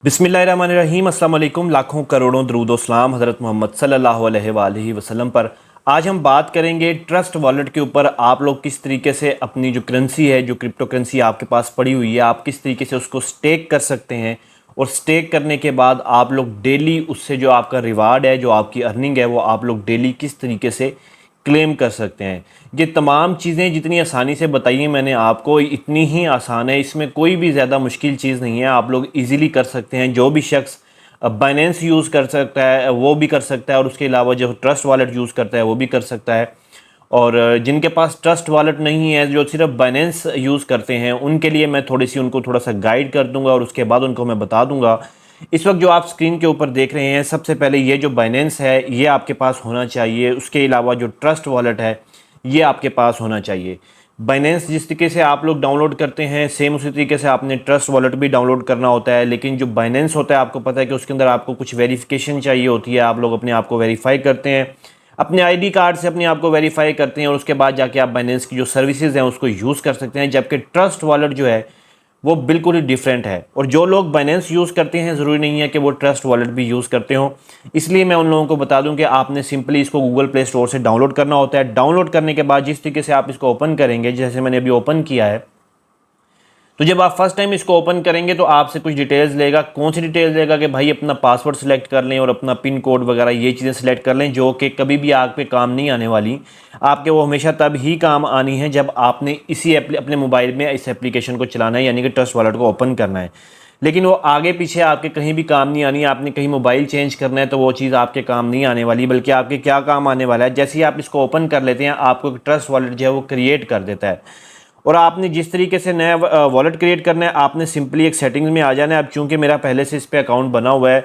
बिस्मिल्लाहिर्रहमानिर्रहीम अस्सलाम वालेकुम। लाखों करोड़ों दरूद व सलाम हज़रत मोहम्मद सल्लल्लाहु अलैहि वसल्लम पर। आज हम बात करेंगे ट्रस्ट वॉलेट के ऊपर। आप लोग किस तरीके से अपनी जो करेंसी है, जो क्रिप्टो करेंसी आपके पास पड़ी हुई है, आप किस तरीके से उसको स्टेक कर सकते हैं और स्टेक करने के बाद आप लोग डेली उससे जो आपका रिवार्ड है, जो आपकी अर्निंग है, वो आप लोग डेली किस तरीके से क्लेम कर सकते हैं। ये तमाम चीज़ें जितनी आसानी से बताई हैं मैंने आपको, इतनी ही आसान है। इसमें कोई भी ज़्यादा मुश्किल चीज़ नहीं है, आप लोग इजीली कर सकते हैं। जो भी शख्स बाइनेंस यूज़ कर सकता है वो भी कर सकता है, और उसके अलावा जो ट्रस्ट वॉलेट यूज़ करता है वो भी कर सकता है। और जिनके पास ट्रस्ट वॉलेट नहीं है, जो सिर्फ बाइनेंस यूज़ करते हैं, उनके लिए मैं उनको थोड़ा सा गाइड कर दूंगा और उसके बाद उनको मैं बता दूंगा। इस वक्त जो आप स्क्रीन के ऊपर देख रहे हैं, सबसे पहले ये जो बाइनेंस है ये आपके पास होना चाहिए। उसके अलावा जो ट्रस्ट वॉलेट है ये आपके पास होना चाहिए। बाइनेंस जिस तरीके से आप लोग डाउनलोड करते हैं, सेम उसी तरीके से आपने ट्रस्ट वॉलेट भी डाउनलोड करना होता है। लेकिन जो बाइनेंस होता है, आपको पता है कि उसके अंदर आपको कुछ वेरिफिकेशन चाहिए होती है। आप लोग अपने आप को वेरीफाई करते हैं, अपने आईडी कार्ड से अपने आप को वेरीफाई करते हैं, और उसके बाद जाके आप बाइनेंस की जो सर्विसेज हैं उसको यूज़ कर सकते हैं। जबकि ट्रस्ट वॉलेट जो है वो बिल्कुल ही डिफरेंट है। और जो लोग बाइनेंस यूज़ करते हैं, ज़रूरी नहीं है कि वो ट्रस्ट वॉलेट भी यूज़ करते हों। इसलिए मैं उन लोगों को बता दूं कि आपने सिंपली इसको गूगल प्ले स्टोर से डाउनलोड करना होता है। डाउनलोड करने के बाद जिस तरीके से आप इसको ओपन करेंगे, जैसे मैंने अभी ओपन किया है, तो जब आप फर्स्ट टाइम इसको ओपन करेंगे तो आपसे कुछ डिटेल्स लेगा। कौन सी डिटेल्स लेगा कि भाई अपना पासवर्ड सेलेक्ट कर लें और अपना पिन कोड वगैरह ये चीज़ें सेलेक्ट कर लें, जो कि कभी भी आग पे काम नहीं आने वाली। आपके वो हमेशा तब ही काम आनी है जब आपने अपने मोबाइल में इस एप्लीकेशन को चलाना है, यानी कि ट्रस्ट वॉलेट को ओपन करना है। लेकिन वो आगे पीछे आपके कहीं भी काम नहीं आनी। आपने कहीं मोबाइल चेंज करना है तो वो चीज़ आपके काम नहीं आने वाली, बल्कि आपके क्या काम आने वाला है, जैसे ही आप इसको ओपन कर लेते हैं आपको एक ट्रस्ट वॉलेट जो है वो क्रिएट कर देता है। और आपने जिस तरीके से नया वॉलेट क्रिएट करना है, आपने सिंपली एक सेटिंग्स में आ जाना है। अब चूंकि मेरा पहले से इस पर अकाउंट बना हुआ है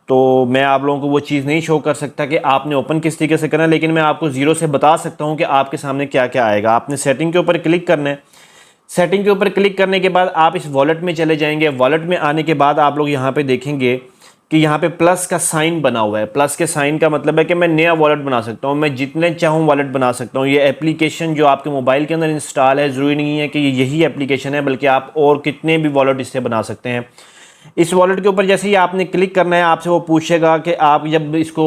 तो मैं आप लोगों को वो चीज़ नहीं शो कर सकता कि आपने ओपन किस तरीके से करना है, लेकिन मैं आपको ज़ीरो से बता सकता हूँ कि आपके सामने क्या क्या आएगा। आपने सेटिंग के ऊपर क्लिक करना है। सेटिंग के ऊपर क्लिक करने के बाद आप इस वॉलेट में चले जाएंगे। वॉलेट में आने के बाद आप लोग यहाँ पे देखेंगे कि यहाँ पे प्लस का साइन बना हुआ है। प्लस के साइन का मतलब है कि मैं नया वॉलेट बना सकता हूँ, मैं जितने चाहूँ वॉलेट बना सकता हूँ। ये एप्लीकेशन जो आपके मोबाइल के अंदर इंस्टॉल है, ज़रूरी नहीं है कि ये यही एप्लीकेशन है, बल्कि आप और कितने भी वॉलेट इससे बना सकते हैं। इस वॉलेट के ऊपर जैसे ही आपने क्लिक करना है, आपसे वो पूछेगा कि आप जब इसको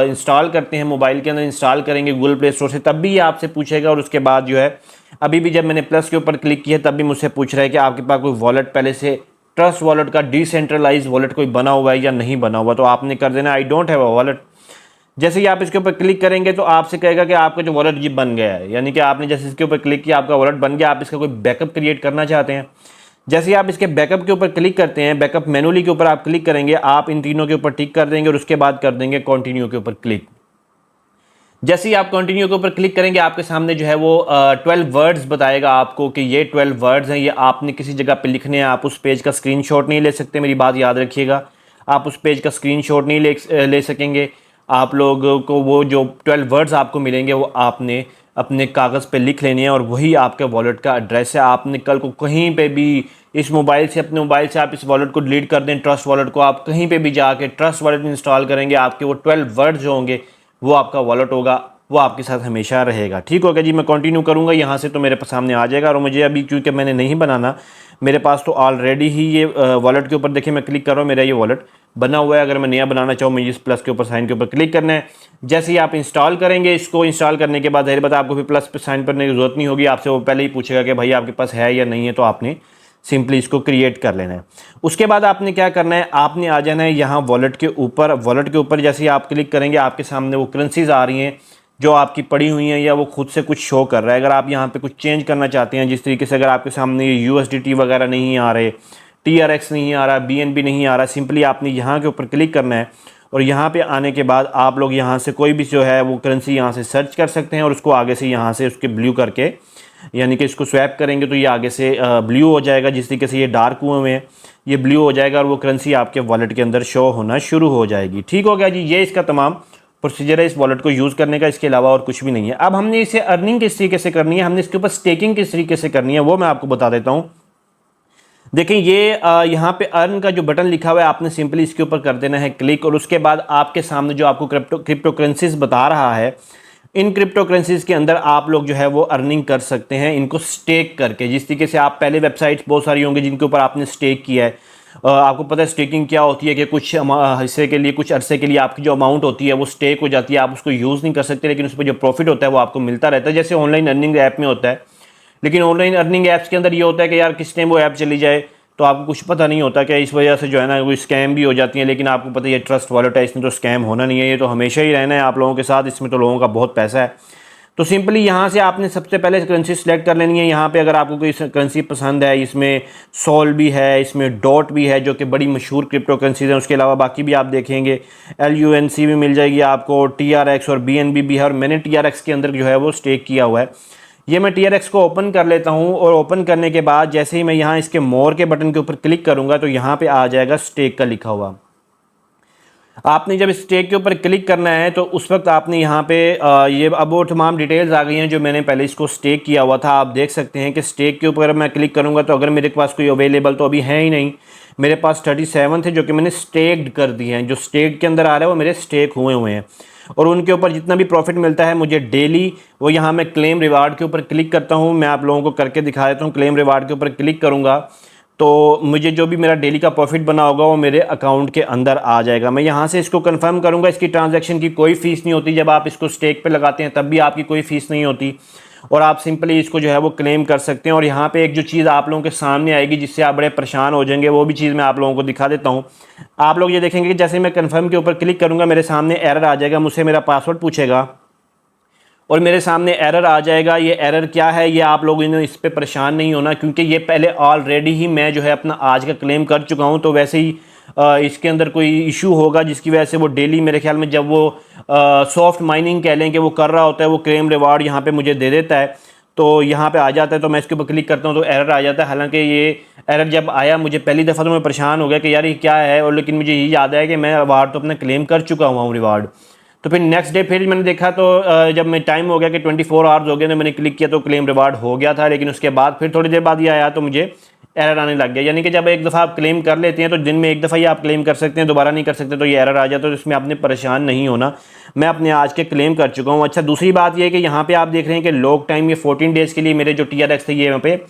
इंस्टॉल करते हैं, मोबाइल के अंदर इंस्टॉल करेंगे गूगल प्ले स्टोर से, तब भी ये आपसे पूछेगा। और उसके बाद जो है, अभी भी जब मैंने प्लस के ऊपर क्लिक किया तब भी मुझसे पूछ रहा है कि आपके पास कोई वॉलेट पहले से ट्रस्ट वॉलेट का डिसेंट्रलाइज वॉलेट कोई बना हुआ है या नहीं बना हुआ। तो आपने कर देना I don't have a wallet. जैसे ही आप इसके ऊपर क्लिक करेंगे तो आपसे कहेगा कि आपका जो वॉलेट ये बन गया है, यानी कि आपने जैसे इसके ऊपर क्लिक किया आपका वॉलेट बन गया। आप इसका कोई बैकअप क्रिएट करना चाहते हैं, जैसे ही आप इसके बैकअप के ऊपर क्लिक करते हैं, बैकअप मैनुअली के ऊपर आप क्लिक करेंगे, आप इन तीनों के ऊपर टिक कर देंगे और उसके बाद कर देंगे कंटिन्यू के ऊपर क्लिक। जैसे ही आप कंटिन्यू के ऊपर क्लिक करेंगे, आपके सामने जो है वो 12 वर्ड्स बताएगा आपको कि ये 12 वर्ड्स हैं, ये आपने किसी जगह पे लिखने हैं। आप उस पेज का स्क्रीनशॉट नहीं ले सकते, मेरी बात याद रखिएगा। आप उस पेज का स्क्रीनशॉट नहीं ले सकेंगे। आप लोगों को वो जो 12 वर्ड्स आपको मिलेंगे वो आपने अपने कागज़ पे लिख लेने हैं, और वही आपके वॉलेट का एड्रेस है। आपने कल को कहीं पे भी इस मोबाइल से, अपने मोबाइल से आप इस वॉलेट को डिलीट कर दें, ट्रस्ट वॉलेट को, आप कहीं पे भी जाके ट्रस्ट वॉलेट इंस्टॉल करेंगे, आपके वो 12 वर्ड्स जो होंगे वो आपका वॉलेट होगा, वो आपके साथ हमेशा रहेगा। ठीक हो गया जी। मैं कंटिन्यू करूंगा यहाँ से तो मेरे पास सामने आ जाएगा। और मुझे अभी क्योंकि मैंने नहीं बनाना, मेरे पास तो ऑलरेडी ही ये वॉलेट के ऊपर देखिए मैं क्लिक कर रहा हूँ, मेरा ये वॉलेट बना हुआ है। अगर मैं नया बनाना चाहूँ, मैं इस प्लस के ऊपर साइन के ऊपर क्लिक करना है। जैसे ही आप इंस्टॉल करेंगे, इसको इंस्टॉल करने के बाद जाहिर बात आपको फिर प्लस पे साइन करने की जरूरत नहीं होगी। आपसे वो पहले ही पूछेगा कि भाई आपके पास है या नहीं है, तो आपने सिंपली इसको क्रिएट कर लेना है। उसके बाद आपने क्या करना है, आपने आ जाना है यहाँ वॉलेट के ऊपर। वॉलेट के ऊपर जैसे ही आप क्लिक करेंगे, आपके सामने वो करेंसीज आ रही हैं जो आपकी पड़ी हुई हैं, या वो खुद से कुछ शो कर रहा है। अगर आप यहाँ पे कुछ चेंज करना चाहते हैं, जिस तरीके से अगर आपके सामने USDT वगैरह नहीं आ रहे, TRX नहीं आ रहा, BNB नहीं आ रहा, सिंपली आपने यहाँ के ऊपर क्लिक करना है। और यहाँ पे आने के बाद आप लोग यहाँ से कोई भी जो है वो करेंसी यहाँ से सर्च कर सकते हैं, और उसको आगे से यहाँ से उसके ब्लू करके, यानी कि इसको स्वैप करेंगे तो ये आगे से ब्लू हो जाएगा। जिस तरीके से ये डार्क हुए में है, ये ब्लू हो जाएगा और वो करेंसी आपके वॉलेट के अंदर शो होना शुरू हो जाएगी। ठीक हो गया जी। ये इसका तमाम प्रोसीजर है इस वॉलेट को यूज़ करने का, इसके अलावा और कुछ भी नहीं है। अब हमने इसे अर्निंग किस तरीके से करनी है, हमने इसके ऊपर स्टेकिंग किस तरीके से करनी है, वो मैं आपको बता देता हूँ। देखें, ये यहाँ पे अर्न का जो बटन लिखा हुआ है, आपने सिंपली इसके ऊपर कर देना है क्लिक। और उसके बाद आपके सामने जो आपको क्रिप्टो करेंसीज बता रहा है, इन क्रिप्टो करेंसीज के अंदर आप लोग जो है वो अर्निंग कर सकते हैं इनको स्टेक करके। जिस तरीके से आप पहले वेबसाइट्स बहुत सारी होंगी जिनके ऊपर आपने स्टेक किया है, आपको पता है स्टेकिंग क्या होती है कि कुछ हिस्से के लिए, कुछ अरसे के लिए आपकी जो अमाउंट होती है वो स्टेक हो जाती है, आप उसको यूज़ नहीं कर सकते, लेकिन उस पर जो प्रॉफिट होता है वो आपको मिलता रहता है, जैसे ऑनलाइन अर्निंग ऐप में होता है। लेकिन ऑनलाइन अर्निंग ऐप्स के अंदर ये होता है कि यार किस टाइम वो ऐप चली जाए तो आपको कुछ पता नहीं होता, कि इस वजह से जो है ना वो स्कैम भी हो जाती है। लेकिन आपको पता है ये ट्रस्ट वॉलेट है, इसमें तो स्कैम होना नहीं है, ये तो हमेशा ही रहना है आप लोगों के साथ, इसमें तो लोगों का बहुत पैसा है। तो सिंपली यहाँ से आपने सबसे पहले करेंसी सेलेक्ट कर लेनी है। यहाँ पे अगर आपको कोई करेंसी पसंद है, इसमें सोल भी है, इसमें डॉट भी है जो कि बड़ी मशहूर क्रिप्टो करेंसीज हैं, उसके अलावा बाकी भी आप देखेंगे LUNC भी मिल जाएगी आपको, TRX और BNB भी है, और मैंने TRX के अंदर जो है वो स्टेक किया हुआ है। ये मैं TRX को ओपन कर लेता हूँ, और ओपन करने के बाद जैसे ही मैं यहाँ इसके मोर के बटन के ऊपर क्लिक करूँगा तो यहाँ पे आ जाएगा स्टेक का लिखा हुआ। आपने जब स्टेक के ऊपर क्लिक करना है तो उस वक्त आपने यहाँ पे ये अब वो तमाम डिटेल्स आ गई हैं जो मैंने पहले इसको स्टेक किया हुआ था। आप देख सकते हैं कि स्टेक के ऊपर मैं क्लिक करूँगा तो अगर मेरे पास कोई अवेलेबल तो अभी है ही नहीं, मेरे पास 37 थे जो कि मैंने स्टेक्ड कर दिए हैं। जो स्टेक के अंदर आ रहा है वो मेरे स्टेक हुए हैं, और उनके ऊपर जितना भी प्रॉफिट मिलता है मुझे डेली, वो यहाँ मैं क्लेम रिवार्ड के ऊपर क्लिक करता हूँ। मैं आप लोगों को करके दिखा देता हूँ। क्लेम रिवार्ड के ऊपर क्लिक करूँगा तो मुझे जो भी मेरा डेली का प्रॉफिट बना होगा वो मेरे अकाउंट के अंदर आ जाएगा। मैं यहाँ से इसको कंफर्म करूँगा। इसकी ट्रांजैक्शन की कोई फ़ीस नहीं होती, जब आप इसको स्टेक पे लगाते हैं तब भी आपकी कोई फ़ीस नहीं होती, और आप सिंपली इसको जो है वो क्लेम कर सकते हैं। और यहाँ पे एक जो चीज़ आप लोगों के सामने आएगी जिससे आप बड़े परेशान हो जाएंगे, वो भी चीज़ मैं आप लोगों को दिखा देता हूँ। आप लोग ये देखेंगे कि जैसे मैं कन्फर्म के ऊपर क्लिक करूँगा मेरे सामने एरर आ जाएगा, मुझसे मेरा पासवर्ड पूछेगा और मेरे सामने एरर आ जाएगा। ये एरर क्या है, ये आप लोगों ने इस पे परेशान नहीं होना, क्योंकि ये पहले ऑलरेडी ही मैं जो है अपना आज का क्लेम कर चुका हूँ। तो वैसे ही इसके अंदर कोई इशू होगा जिसकी वजह से वो डेली मेरे ख्याल में जब वो सॉफ्ट माइनिंग कह लें कि वो कर रहा होता है, वो क्लेम रिवार्ड यहाँ पे मुझे दे देता है, तो यहाँ पे आ जाता है। तो मैं इसके ऊपर क्लिक करता हूँ तो एरर आ जाता है। हालांकि ये एरर जब आया मुझे पहली दफ़ा तो मैं परेशान हो गया कि यार ये क्या है, और लेकिन मुझे ये याद है कि मैं रिवार्ड तो अपना क्लेम कर चुका हुआ हूँ रिवार्ड। तो फिर नेक्स्ट डे फिर मैंने देखा तो जब मैं टाइम हो गया कि 24 आवर्स हो गए तो मैंने क्लिक किया तो क्लेम रिवार्ड हो गया था। लेकिन उसके बाद फिर थोड़ी देर बाद ये आया तो मुझे एरर आने लग गया। यानी कि जब एक दफ़ा आप क्लेम कर लेते हैं तो दिन में एक दफ़ा ही आप क्लेम कर सकते हैं, दोबारा नहीं कर सकते, तो ये एरर आ जाता है। तो इसमें आपने परेशान नहीं होना, मैं अपने आज के क्लेम कर चुका हूँ। अच्छा, दूसरी बात ये है कि यहाँ पे आप देख रहे हैं कि लॉक टाइम ये 14 डेज़ के लिए मेरे जो TRX थे ये यहाँ पे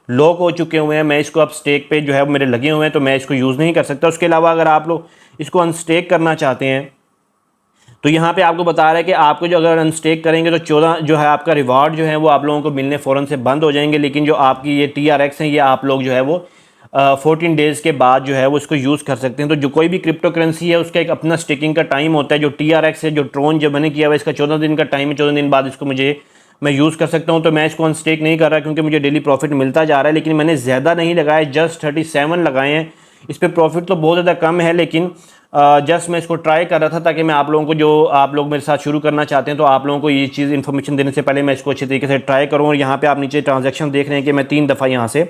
लॉक हो चुके हुए हैं। मैं इसको अब स्टेक पे जो है मेरे लगे हुए हैं तो मैं इसको यूज़ नहीं कर सकता। उसके अलावा अगर आप लोग इसको अनस्टेक करना चाहते हैं तो यहाँ पे आपको बता रहा है कि आपको जो अगर अनस्टेक करेंगे तो 14 जो है आपका रिवार्ड जो है वो आप लोगों को मिलने फ़ौरन से बंद हो जाएंगे। लेकिन जो आपकी ये TRX हैं ये आप लोग जो है वो 14 डेज़ के बाद जो है वो इसको यूज़ कर सकते हैं। तो जो कोई भी क्रिप्टो करेंसी है उसका एक अपना स्टेकिंग का टाइम होता है। जो TRX है, जो ट्रोन जो मैंने किया हुआ है, इसका 14 दिन का टाइम है। 14 दिन बाद इसको मैं यूज़ कर सकता हूँ। तो मैं इसको अनस्टेक नहीं कर रहा क्योंकि मुझे डेली प्रॉफिट मिलता जा रहा है। लेकिन मैंने ज़्यादा नहीं लगाए, जस्ट 37 लगाए हैं। इस पर प्रॉफिट तो बहुत ज़्यादा कम है, लेकिन जस्ट मैं इसको ट्राई कर रहा था ताकि मैं आप लोगों को, जो आप लोग मेरे साथ शुरू करना चाहते हैं तो आप लोगों को ये चीज़ इन्फॉर्मेशन देने से पहले मैं इसको अच्छे तरीके से ट्राई करूँ। और यहाँ पे आप नीचे ट्रांजैक्शन देख रहे हैं कि मैं 3 दफ़ा यहाँ से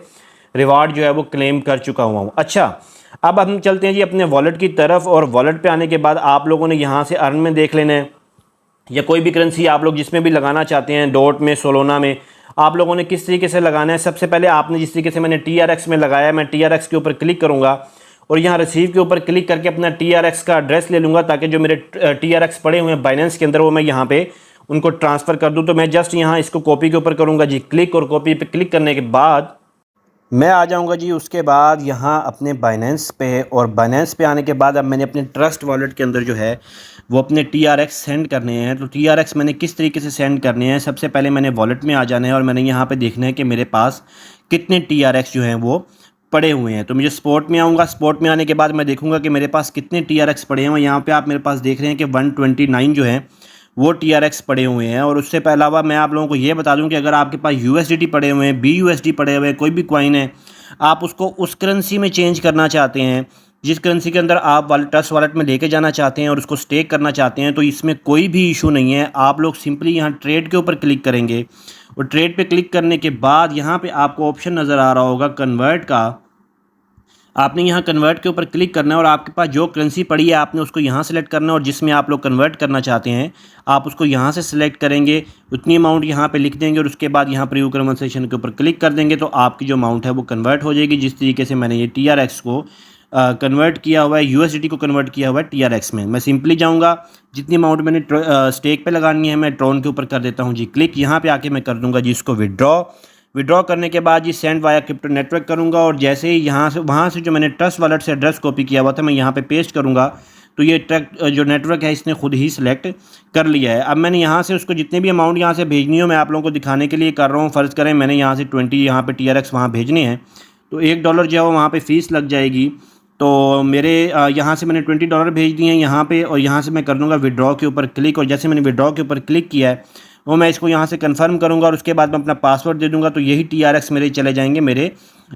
रिवार्ड जो है वो क्लेम कर चुका हुआ हूँ। अच्छा, अब हम चलते हैं जी अपने वॉलेट की तरफ, और वॉलेट पे आने के बाद आप लोगों ने यहाँ से अर्न में देख लेना है, या कोई भी करेंसी आप लोग जिसमें भी लगाना चाहते हैं, डॉट में, सोलोना में, आप लोगों ने किस तरीके से लगाना है। सबसे पहले आपने जिस तरीके से मैंने TRX में लगाया, मैं TRX के ऊपर क्लिक करूँगा और यहाँ रिसीव के ऊपर क्लिक करके अपना TRX का एड्रेस ले लूँगा, ताकि जो मेरे TRX पड़े हुए हैं बाइनेंस के अंदर वो मैं यहाँ पे उनको ट्रांसफ़र कर दूँ। तो मैं जस्ट यहाँ इसको कॉपी के ऊपर करूँगा जी क्लिक, और कॉपी पे क्लिक करने के बाद मैं आ जाऊंगा जी उसके बाद यहाँ अपने बाइनेंस पे, और बाइनेंस पे आने के बाद अब मैंने अपने ट्रस्ट वॉलेट के अंदर जो है वो अपने TRX सेंड करने हैं। तो TRX मैंने किस तरीके से सेंड करने हैं, सबसे पहले मैंने वॉलेट में आ जाना है और मैंने यहाँ पे देखना है कि मेरे पास कितने TRX जो हैं वो पड़े हुए हैं। तो मुझे स्पॉट में आऊँगा, स्पॉट में आने के बाद मैं देखूँगा कि मेरे पास कितने TRX पड़े हैं। यहाँ पर आप मेरे पास देख रहे हैं कि 129 जो हैं वो TRX पड़े हुए हैं। और उससे अलावा मैं आप लोगों को ये बता दूं कि अगर आपके पास USDT पड़े हुए हैं, BUSD पड़े हुए हैं, कोई भी कॉइन है, आप उसको उस करेंसी में चेंज करना चाहते हैं जिस करेंसी के अंदर आप ट्रस्ट वॉलेट में लेके जाना चाहते हैं और उसको स्टेक करना चाहते हैं, तो इसमें कोई भी इशू नहीं है। आप लोग सिंपली यहाँ ट्रेड के ऊपर क्लिक करेंगे, और ट्रेड पे क्लिक करने के बाद यहाँ पे आपको ऑप्शन नज़र आ रहा होगा कन्वर्ट का। आपने यहाँ कन्वर्ट के ऊपर क्लिक करना है और आपके पास जो करेंसी पड़ी है आपने उसको यहाँ सेलेक्ट करना है, और जिसमें आप लोग कन्वर्ट करना चाहते हैं आप उसको यहाँ से सिलेक्ट करेंगे, उतनी अमाउंट यहाँ पे लिख देंगे, और उसके बाद यहाँ प्रीव्यू कन्वर्सेशन के ऊपर क्लिक कर देंगे तो आपकी जो अमाउंट है वो कन्वर्ट हो जाएगी। जिस तरीके से मैंने ये TRX को कन्वर्ट किया हुआ है, USDT को कन्वर्ट किया हुआ है TRX में, मैं सिंपली जाऊँगा, जितनी अमाउंट मैंने स्टेक पे लगानी है मैं ट्रोन के ऊपर कर देता हूँ जी क्लिक। यहाँ पे आके मैं कर दूँगा जी इसको विड्रॉ। विड्रॉ करने के बाद ये सेंड वाया क्रिप्टो नेटवर्क करूँगा और जैसे ही यहाँ से वहाँ से जो मैंने ट्रस्ट वॉलेट से एड्रेस कॉपी किया हुआ था मैं यहाँ पे पेस्ट करूँगा तो ये जो नेटवर्क है इसने खुद ही सिलेक्ट कर लिया है। अब मैंने यहाँ से उसको जितने भी अमाउंट यहाँ से भेजनी हो मैं आप लोगों को दिखाने के लिए कर रहा हूँ। फ़र्ज़ करें मैंने यहाँ से 20 यहाँ पे TRX वहाँ भेजने हैं तो $1 जो है वो वहाँ पे फ़ीस लग जाएगी। तो मेरे यहाँ से मैंने $20 भेज दिए हैं यहाँ पे और यहाँ से मैं कर दूँगा विड्रॉ के ऊपर क्लिक और जैसे मैंने विड्रॉ के ऊपर क्लिक किया है वो मैं इसको यहाँ से कंफर्म करूँगा और उसके बाद मैं अपना पासवर्ड दे दूँगा तो यही TRX मेरे चले जाएंगे मेरे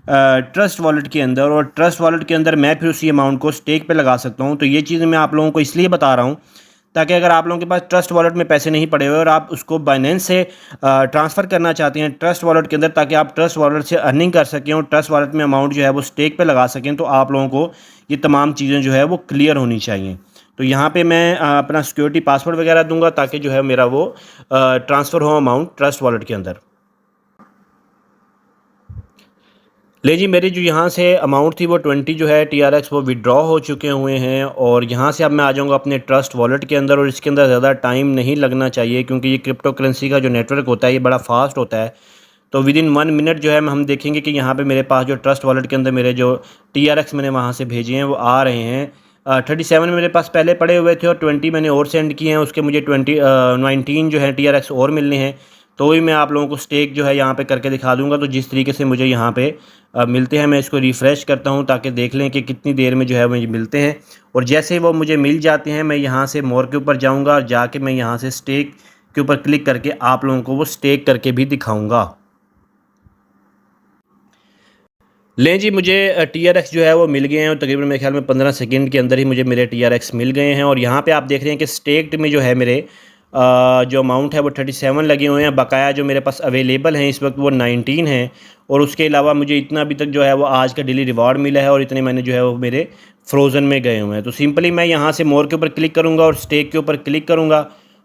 ट्रस्ट वॉलेट के अंदर और ट्रस्ट वॉलेट के अंदर मैं फिर उसी अमाउंट को स्टेक पे लगा सकता हूँ। तो ये चीज़ मैं आप लोगों को इसलिए बता रहा हूँ ताकि अगर आप लोगों के पास ट्रस्ट वॉलेट में पैसे नहीं पड़े हुए और आप उसको बाइनेंस से ट्रांसफ़र करना चाहते हैं ट्रस्ट वॉलेट के अंदर ताकि आप ट्रस्ट वॉलेट से अर्निंग कर सकें और ट्रस्ट वॉलेट में अमाउंट जो है वो स्टेक पे लगा सकें तो आप लोगों को ये तमाम चीज़ें जो है वो क्लियर होनी चाहिए। तो यहाँ पे मैं अपना सिक्योरिटी पासवर्ड वगैरह दूंगा ताकि जो है मेरा वो ट्रांसफ़र हो अमाउंट ट्रस्ट वॉलेट के अंदर। ले जी मेरी जो यहाँ से अमाउंट थी वो 20 जो है TRX वो विड्रॉ हो चुके हुए हैं और यहाँ से अब मैं आ जाऊँगा अपने ट्रस्ट वॉलेट के अंदर और इसके अंदर ज़्यादा टाइम नहीं लगना चाहिए क्योंकि ये क्रिप्टो करेंसी का जो नेटवर्क होता है ये बड़ा फास्ट होता है। तो विदिन 1 मिनट जो है हम देखेंगे कि यहाँ पे मेरे पास जो ट्रस्ट वॉलेट के अंदर मेरे जो TRX मैंने वहाँ से भेजे हैं वो आ रहे हैं। 37 मेरे पास पहले पड़े हुए थे और 20 मैंने और सेंड किए हैं उसके मुझे 19 जो है TRX और मिलने हैं। तो भी मैं आप लोगों को स्टेक जो है यहाँ पे करके दिखा दूँगा। तो जिस तरीके से मुझे यहाँ पे मिलते हैं मैं इसको रिफ़्रेश करता हूँ ताकि देख लें कि कितनी देर में जो है मुझे मिलते हैं और जैसे ही वो मुझे मिल जाते हैं मैं यहाँ से मोर के ऊपर जाऊँगा और जाके मैं यहाँ से स्टेक के ऊपर क्लिक करके आप लोगों को वो स्टेक करके भी दिखाऊँगा। लें जी मुझे TRX जो है वो मिल गए हैं और तकरीबन मेरे ख्याल में 15 सेकंड के अंदर ही मुझे मेरे TRX मिल गए हैं और यहाँ पे आप देख रहे हैं कि स्टेक्ड में जो है मेरे जो अमाउंट है वो 37 लगे हुए हैं। बकाया जो मेरे पास अवेलेबल हैं इस वक्त वो 19 हैं और उसके अलावा मुझे इतना अभी तक जो है वो आज का डेली रिवार्ड मिला है और इतने मैंने जो है वो मेरे फ्रोज़न में गए हुए हैं। तो सिंपली मैं यहाँ से मोर के ऊपर क्लिक करूँगा और स्टेक के ऊपर क्लिक करूँगा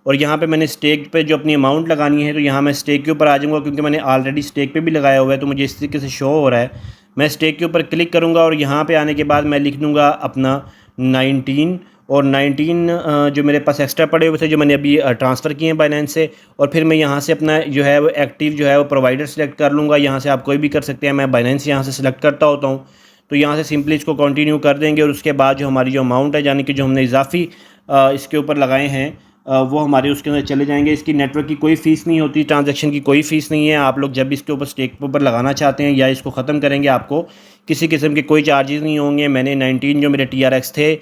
और यहाँ पे मैंने स्टेक पे जो अपनी अमाउंट लगानी है तो यहाँ मैं स्टेक के ऊपर आ जाऊँगा क्योंकि मैंने ऑलरेडी स्टेक पे भी लगाया हुआ है तो मुझे इस तरीके से शो हो रहा है। मैं स्टेक के ऊपर क्लिक करूँगा और यहाँ पे आने के बाद मैं लिख दूँगा अपना 19 और 19 जो मेरे पास एक्स्ट्रा पड़े हुए थे जो मैंने अभी ट्रांसफ़र किए हैं बाइनेंस से और फिर मैं यहाँ से अपना जो है वो एक्टिव जो है वो प्रोवाइडर सेलेक्ट कर लूँगा। यहाँ से आप कोई भी कर सकते हैं, मैं बाइनेंस यहाँ से सिलेक्ट करता होता हूँ। तो यहाँ से सिंपली इसको कंटिन्यू कर देंगे और उसके बाद जो हमारी जो अमाउंट है यानी कि जो हमने इजाफी इसके ऊपर लगाए हैं वो हमारे उसके अंदर चले जाएंगे। इसकी नेटवर्क की कोई फ़ीस नहीं होती, ट्रांजैक्शन की कोई फ़ीस नहीं है। आप लोग जब इसके ऊपर स्टेक के ऊपर लगाना चाहते हैं या इसको ख़त्म करेंगे आपको किसी किस्म के कोई चार्जेस नहीं होंगे। मैंने 19 जो मेरे TRX थे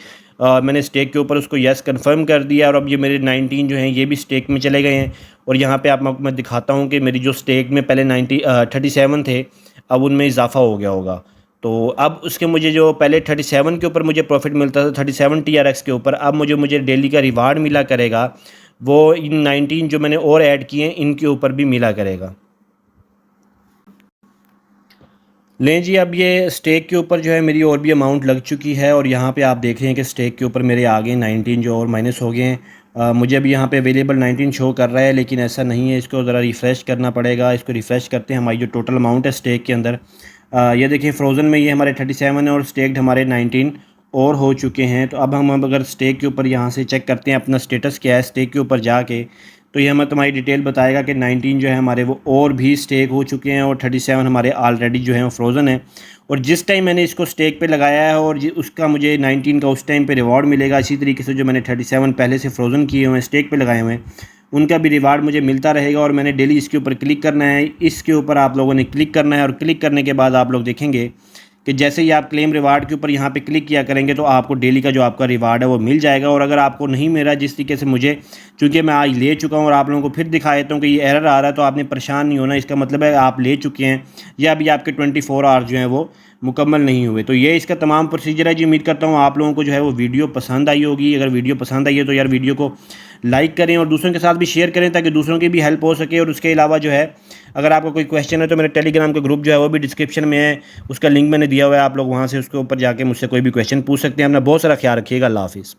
मैंने स्टेक के ऊपर उसको यस कंफर्म कर दिया और अब ये मेरे 19 जो हैं ये भी स्टेक में चले गए हैं। और यहाँ पे आप मैं दिखाता हूँ कि मेरी जो स्टेक में पहले 37 थे अब उनमें इजाफा हो गया होगा। तो अब उसके मुझे जो पहले 37 के ऊपर मुझे प्रॉफिट मिलता था 37 TRX के ऊपर, अब मुझे डेली का रिवार्ड मिला करेगा वो इन 19 जो मैंने और ऐड किए हैं इनके ऊपर भी मिला करेगा। लें जी अब ये स्टेक के ऊपर जो है मेरी और भी अमाउंट लग चुकी है और यहाँ पे आप देख रहे हैं कि स्टेक के ऊपर मेरे आगे 19 जो और माइनस हो गए हैं। मुझे अभी यहाँ पे अवेलेबल 19 शो कर रहा है लेकिन ऐसा नहीं है, इसको ज़रा रिफ़्रेश करना पड़ेगा। इसको रिफ़्रेश करते हैं, हमारी जो टोटल अमाउंट है स्टेक के अंदर ये देखिए फ्रोज़न में ये हमारे 37 है और स्टेक्ड हमारे 19 और हो चुके हैं। तो अब हम अगर स्टेक के ऊपर यहाँ से चेक करते हैं अपना स्टेटस क्या है स्टेक के ऊपर जाके तो ये हमें तुम्हारी डिटेल बताएगा कि 19 जो है हमारे वो और भी स्टेक हो चुके हैं और 37 हमारे ऑलरेडी जो है वो फ्रोज़न है। और जिस टाइम मैंने इसको स्टेक पे लगाया है और उसका मुझे 19 का उस टाइम पे रिवार्ड मिलेगा। इसी तरीके से जो मैंने 37 पहले से फ्रोज़न किए हुए हैं स्टेक पे लगाए हुए हैं उनका भी रिवार्ड मुझे मिलता रहेगा। और मैंने डेली इसके ऊपर क्लिक करना है, इसके ऊपर आप लोगों ने क्लिक करना है और क्लिक करने के बाद आप लोग देखेंगे कि जैसे ही आप क्लेम रिवार्ड के ऊपर यहाँ पे क्लिक किया करेंगे तो आपको डेली का जो आपका रिवार्ड है वो मिल जाएगा। और अगर आपको नहीं मिला जिस तरीके से मुझे, चूँकि मैं आज ले चुका हूँ और आप लोगों को फिर दिखा देता हूँ कि ये एरर आ रहा है तो आपने परेशान नहीं होना। इसका मतलब है आप ले चुके हैं या अभी आपके 24 आवर्स जो हैं वो मुकम्मल नहीं हुए। तो ये इसका तमाम प्रोसीजर है जी। उम्मीद करता हूँ आप लोगों को जो है वो वीडियो पसंद आई होगी। अगर वीडियो पसंद आई है तो यार वीडियो को लाइक करें और दूसरों के साथ भी शेयर करें ताकि दूसरों की भी हेल्प हो सके। और उसके अलावा जो है अगर आपको कोई क्वेश्चन है तो मेरे टेलीग्राम का ग्रुप जो है वो भी डिस्क्रिप्शन में है, उसका लिंक मैंने दिया हुआ है। आप लोग वहाँ से उसके ऊपर जाके मुझसे कोई भी क्वेश्चन पूछ सकते हैं। अपना बहुत सारा ख्याल रखिएगा। अल्लाह हाफिज़।